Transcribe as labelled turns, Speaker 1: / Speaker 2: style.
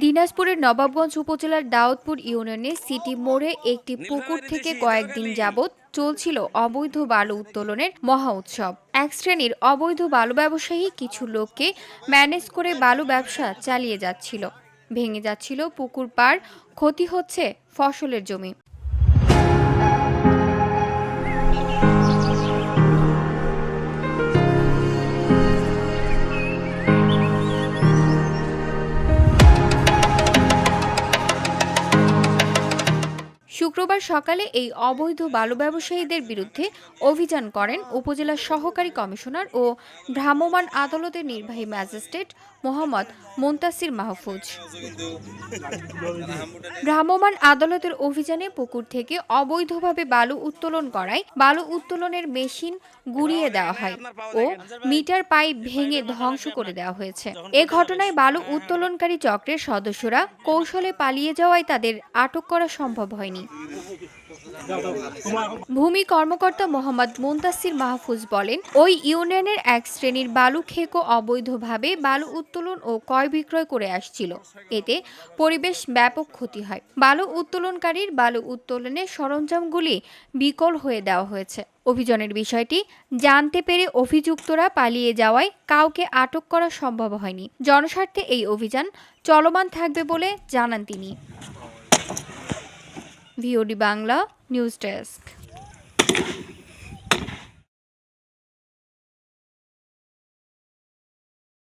Speaker 1: দিনাজপুরের নবাবগঞ্জ উপজেলার দাউদপুর ইউনিয়নের সিটি মোড়ে একটি পুকুর থেকে কয়েকদিন যাবৎ চলছিল অবৈধ বালু উত্তোলনের মহা উৎসব। এক শ্রেণীর অবৈধ বালু ব্যবসায়ী কিছু লোককে ম্যানেজ করে বালু ব্যবসা চালিয়ে যাচ্ছিল। ভেঙে যাচ্ছিল পুকুর পাড়, ক্ষতি হচ্ছে ফসলের জমি। শুক্রবার সকালে এই অবৈধ বালু ব্যবসায়ীদের বিরুদ্ধে অভিযান করেন উপজেলা সহকারী কমিশনার ও ভ্রাম্যমাণ আদালতের নির্বাহী ম্যাজিস্ট্রেট মোহাম্মদ মুনতাসির মাহফুজ। ভ্রাম্যমাণ আদালতের অভিযানে পুকুর থেকে অবৈধভাবে বালু উত্তোলন করায় বালু উত্তোলনের মেশিন গুঁড়িয়ে দেওয়া হয় ও মিটার পাইপ ভেঙে ধ্বংস করে দেওয়া হয়েছে। এ ঘটনায় বালু উত্তোলনকারী চক্রের সদস্যরা কৌশলে পালিয়ে যাওয়ায় তাদের আটক করা সম্ভব হয়নি। ভূমি কর্মকর্তা মোহাম্মদ মুনতাসির মাহফুজ বলেন, ওই ইউনিয়নের এক শ্রেণীর বালু খেকো অবৈধভাবে বালু উত্তোলন ও ক্রয় বিক্রয় করে আসছিল। এতে পরিবেশ ব্যাপক ক্ষতি হয়। বালু উত্তোলনকারীর বালু উত্তোলনের সরঞ্জামগুলি বিকল হয়ে দেওয়া হয়েছে। অভিযানের বিষয়টি জানতে পেরে অভিযুক্তরা পালিয়ে যাওয়ায় কাউকে আটক করা সম্ভব হয়নি। জনস্বার্থে এই অভিযান চলমান থাকবে বলে জানান তিনি। VOD Bangla news desk.